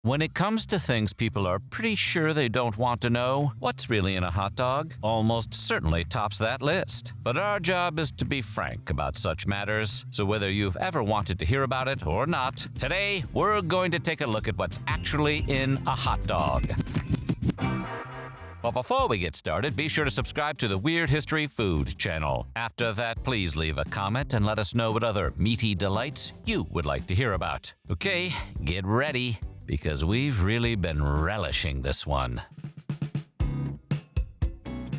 When it comes to things people are pretty sure they don't want to know, what's really in a hot dog almost certainly tops that list. But our job is to be frank about such matters, so whether you've ever wanted to hear about it or not, today we're going to take a look at what's actually in a hot dog. But before we get started, be sure to subscribe to the Weird History Food channel. After that, please leave a comment and let us know what other meaty delights you would like to hear about. Okay, get ready, because we've really been relishing this one.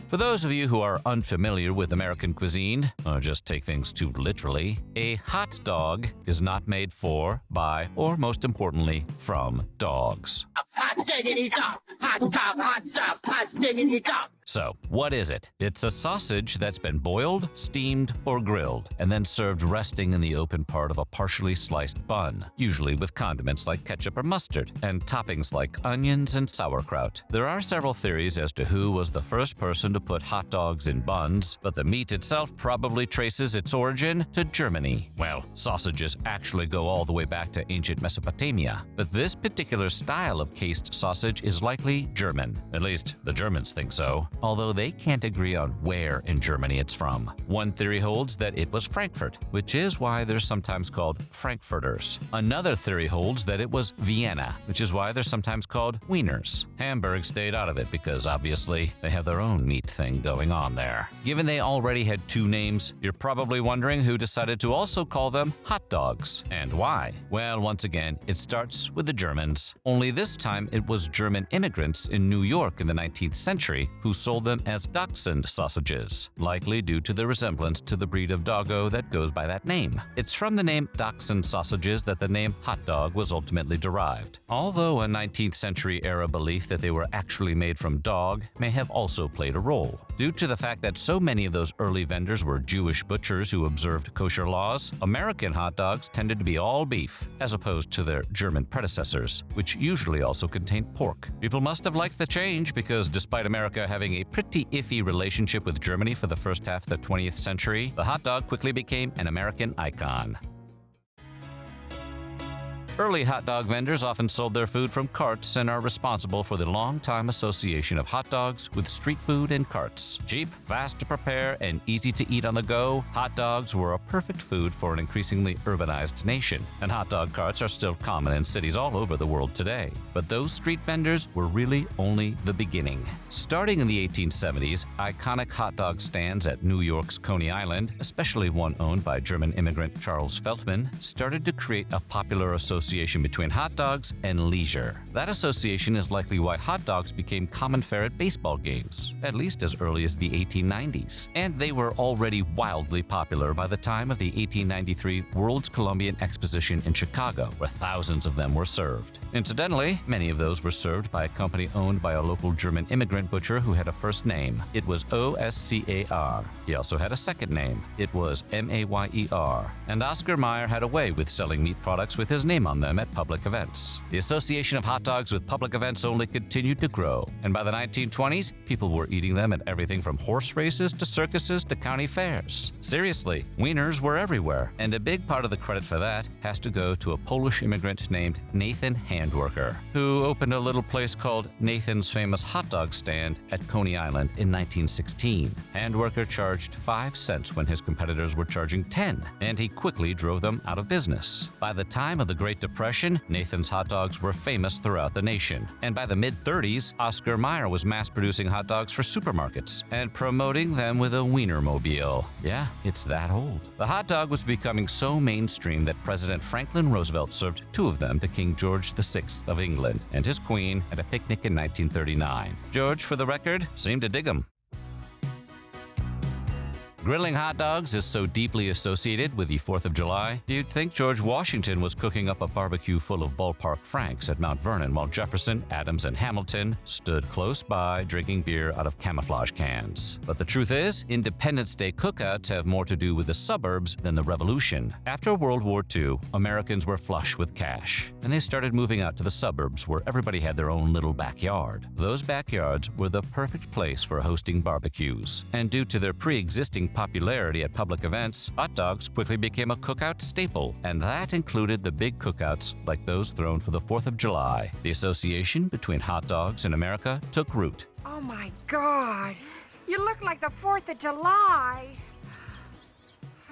For those of you who are unfamiliar with American cuisine, or just take things too literally, a hot dog is not made for, by, or most importantly, from dogs. Hot diggity dog! Hot dog, hot dog, hot diggity dog! So, what is it? It's a sausage that's been boiled, steamed, or grilled, and then served resting in the open part of a partially sliced bun, usually with condiments like ketchup or mustard, and toppings like onions and sauerkraut. There are several theories as to who was the first person to put hot dogs in buns, but the meat itself probably traces its origin to Germany. Well, sausages actually go all the way back to ancient Mesopotamia, but this particular style of cased sausage is likely German. At least, the Germans think so, although they can't agree on where in Germany it's from. One theory holds that it was Frankfurt, which is why they're sometimes called Frankfurters. Another theory holds that it was Vienna, which is why they're sometimes called Wieners. Hamburg stayed out of it because obviously they have their own meat thing going on there. Given they already had two names, you're probably wondering who decided to also call them hot dogs, and why. Well, once again, it starts with the Germans. Only this time it was German immigrants in New York in the 19th century who sold them as Dachshund sausages, likely due to the resemblance to the breed of doggo that goes by that name. It's from the name Dachshund sausages that the name hot dog was ultimately derived, although a 19th century era belief that they were actually made from dog may have also played a role. Due to the fact that so many of those early vendors were Jewish butchers who observed kosher laws, American hot dogs tended to be all beef, as opposed to their German predecessors, which usually also contained pork. People must have liked the change because despite America having a pretty iffy relationship with Germany for the first half of the 20th century, the hot dog quickly became an American icon. Early hot dog vendors often sold their food from carts and are responsible for the long-time association of hot dogs with street food and carts. Cheap, fast to prepare, and easy to eat on the go, hot dogs were a perfect food for an increasingly urbanized nation, and hot dog carts are still common in cities all over the world today. But those street vendors were really only the beginning. Starting in the 1870s, iconic hot dog stands at New York's Coney Island, especially one owned by German immigrant Charles Feltman, started to create a popular association between hot dogs and leisure. That association is likely why hot dogs became common fare at baseball games, at least as early as the 1890s. And they were already wildly popular by the time of the 1893 World's Columbian Exposition in Chicago, where thousands of them were served. Incidentally, many of those were served by a company owned by a local German immigrant butcher who had a first name. It was Oscar. He also had a second name. It was Mayer. And Oscar Mayer had a way with selling meat products with his name on them at public events. The association of hot dogs with public events only continued to grow, and by the 1920s, people were eating them at everything from horse races to circuses to county fairs. Seriously, wieners were everywhere, and a big part of the credit for that has to go to a Polish immigrant named Nathan Handwerker, who opened a little place called Nathan's Famous Hot Dog Stand at Coney Island in 1916. Handwerker charged 5 cents when his competitors were charging 10, and he quickly drove them out of business. By the time of the Great Depression, Nathan's hot dogs were famous throughout the nation, and by the mid-30s, Oscar Mayer was mass-producing hot dogs for supermarkets and promoting them with a Wienermobile. Yeah, it's that old. The hot dog was becoming so mainstream that President Franklin Roosevelt served 2 of them to King George VI of England and his queen at a picnic in 1939. George, for the record, seemed to dig 'em. Grilling hot dogs is so deeply associated with the 4th of July, you'd think George Washington was cooking up a barbecue full of ballpark franks at Mount Vernon while Jefferson, Adams, and Hamilton stood close by drinking beer out of camouflage cans. But the truth is, Independence Day cookouts have more to do with the suburbs than the Revolution. After World War II, Americans were flush with cash, and they started moving out to the suburbs where everybody had their own little backyard. Those backyards were the perfect place for hosting barbecues, and due to their pre-existing popularity at public events, hot dogs quickly became a cookout staple, and that included the big cookouts like those thrown for the 4th of July. The association between hot dogs and America took root. Oh my God, you look like the 4th of July.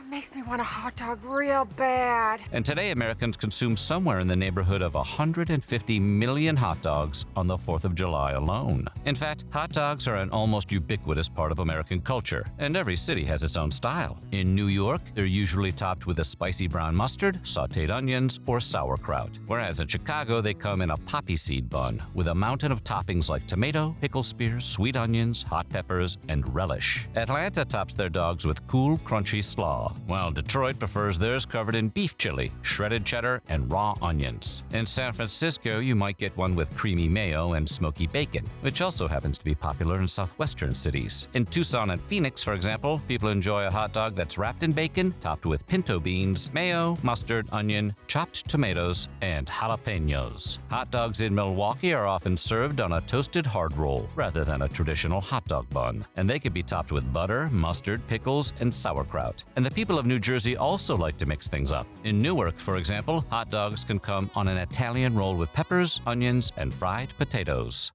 It makes me want a hot dog real bad. And today, Americans consume somewhere in the neighborhood of 150 million hot dogs on the 4th of July alone. In fact, hot dogs are an almost ubiquitous part of American culture, and every city has its own style. In New York, they're usually topped with a spicy brown mustard, sautéed onions, or sauerkraut. Whereas in Chicago, they come in a poppy seed bun with a mountain of toppings like tomato, pickle spears, sweet onions, hot peppers, and relish. Atlanta tops their dogs with cool, crunchy slaw, while Detroit prefers theirs covered in beef chili, shredded cheddar, and raw onions. In San Francisco, you might get one with creamy mayo and smoky bacon, which also happens to be popular in southwestern cities. In Tucson and Phoenix, for example, people enjoy a hot dog that's wrapped in bacon, topped with pinto beans, mayo, mustard, onion, chopped tomatoes, and jalapenos. Hot dogs in Milwaukee are often served on a toasted hard roll rather than a traditional hot dog bun, and they can be topped with butter, mustard, pickles, and sauerkraut. And the people of New Jersey also like to mix things up. In Newark, for example, hot dogs can come on an Italian roll with peppers, onions, and fried potatoes.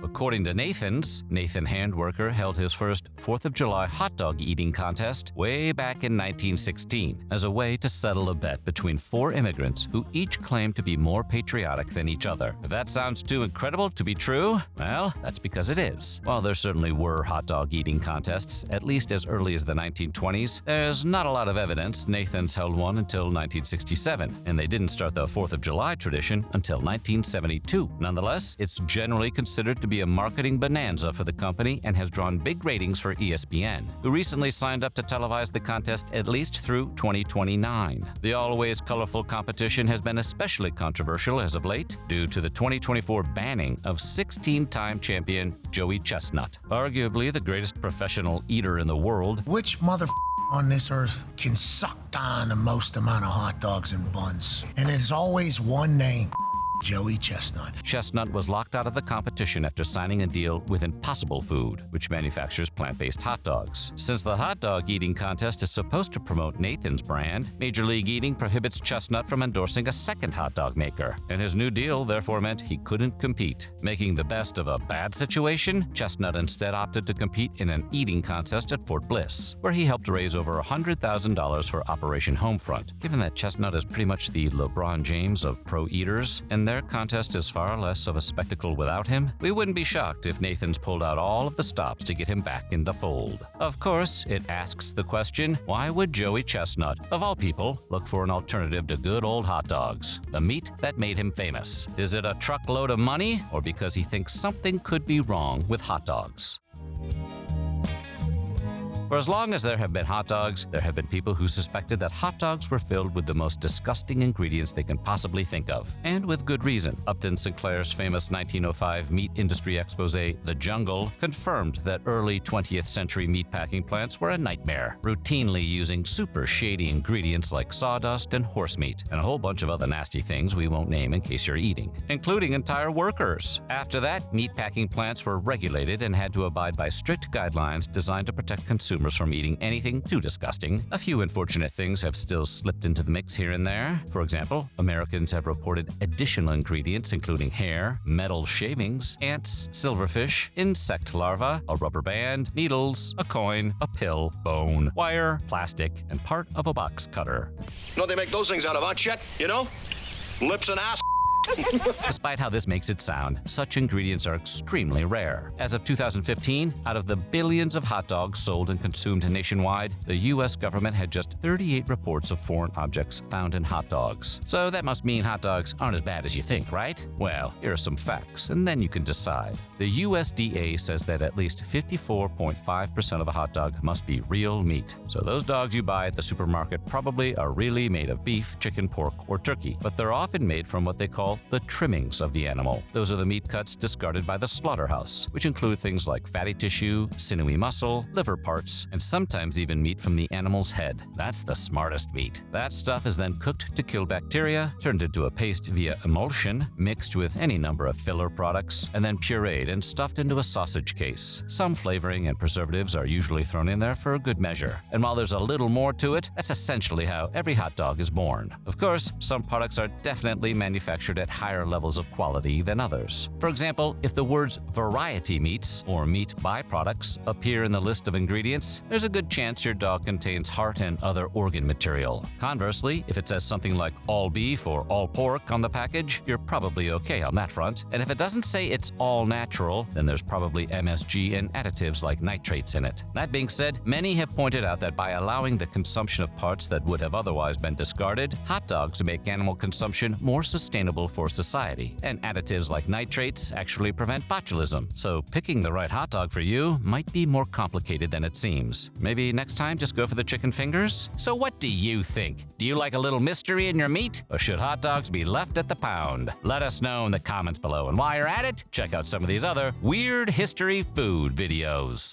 According to Nathan Handwerker held his first 4th of July hot dog eating contest way back in 1916 as a way to settle a bet between 4 immigrants who each claimed to be more patriotic than each other. If that sounds too incredible to be true, well, that's because it is. While there certainly were hot dog eating contests, at least as early as the 1920s, there's not a lot of evidence Nathan's held one until 1967, and they didn't start the 4th of July tradition until 1972. Nonetheless, it's generally considered to be a marketing bonanza for the company and has drawn big ratings for ESPN, who recently signed up to televise the contest at least through 2029. The always colorful competition has been especially controversial as of late due to the 2024 banning of 16-time champion Joey Chestnut, arguably the greatest professional eater in the world. Which on this earth can suck down the most amount of hot dogs and buns? And it's always one name. Joey Chestnut. Chestnut was locked out of the competition after signing a deal with Impossible Food, which manufactures plant-based hot dogs. Since the hot dog eating contest is supposed to promote Nathan's brand, Major League Eating prohibits Chestnut from endorsing a second hot dog maker, and his new deal therefore meant he couldn't compete. Making the best of a bad situation, Chestnut instead opted to compete in an eating contest at Fort Bliss, where he helped raise over $100,000 for Operation Homefront. Given that Chestnut is pretty much the LeBron James of pro eaters, and their contest is far less of a spectacle without him, we wouldn't be shocked if Nathan's pulled out all of the stops to get him back in the fold. Of course, it asks the question, why would Joey Chestnut, of all people, look for an alternative to good old hot dogs, the meat that made him famous? Is it a truckload of money, or because he thinks something could be wrong with hot dogs? For as long as there have been hot dogs, there have been people who suspected that hot dogs were filled with the most disgusting ingredients they can possibly think of, and with good reason. Upton Sinclair's famous 1905 meat industry expose, The Jungle, confirmed that early 20th century meatpacking plants were a nightmare, routinely using super shady ingredients like sawdust and horse meat, and a whole bunch of other nasty things we won't name in case you're eating, including entire workers. After that, meatpacking plants were regulated and had to abide by strict guidelines designed to protect consumers from eating anything too disgusting. A few unfortunate things have still slipped into the mix here and there. For example, Americans have reported additional ingredients including hair, metal shavings, ants, silverfish, insect larvae, a rubber band, needles, a coin, a pill, bone, wire, plastic, and part of a box cutter. You know what they make those things out of, huh, Chet? You know? Lips and ass. Despite how this makes it sound, such ingredients are extremely rare. As of 2015, out of the billions of hot dogs sold and consumed nationwide, the U.S. government had just 38 reports of foreign objects found in hot dogs. So that must mean hot dogs aren't as bad as you think, right? Well, here are some facts, and then you can decide. The USDA says that at least 54.5% of a hot dog must be real meat. So those dogs you buy at the supermarket probably are really made of beef, chicken, pork, or turkey, but they're often made from what they call call the trimmings of the animal. Those are the meat cuts discarded by the slaughterhouse, which include things like fatty tissue, sinewy muscle, liver parts, and sometimes even meat from the animal's head. That's the smartest meat. That stuff is then cooked to kill bacteria, turned into a paste via emulsion, mixed with any number of filler products, and then pureed and stuffed into a sausage case. Some flavoring and preservatives are usually thrown in there for a good measure. And while there's a little more to it, that's essentially how every hot dog is born. Of course, some products are definitely manufactured at higher levels of quality than others. For example, if the words variety meats or meat byproducts appear in the list of ingredients, there's a good chance your dog contains heart and other organ material. Conversely, if it says something like all beef or all pork on the package, you're probably okay on that front. And if it doesn't say it's all natural, then there's probably MSG and additives like nitrates in it. That being said, many have pointed out that by allowing the consumption of parts that would have otherwise been discarded, hot dogs make animal consumption more sustainable for society. And additives like nitrates actually prevent botulism, so picking the right hot dog for you might be more complicated than it seems. Maybe next time just go for the chicken fingers? So what do you think? Do you like a little mystery in your meat? Or should hot dogs be left at the pound? Let us know in the comments below. And while you're at it, check out some of these other weird history food videos.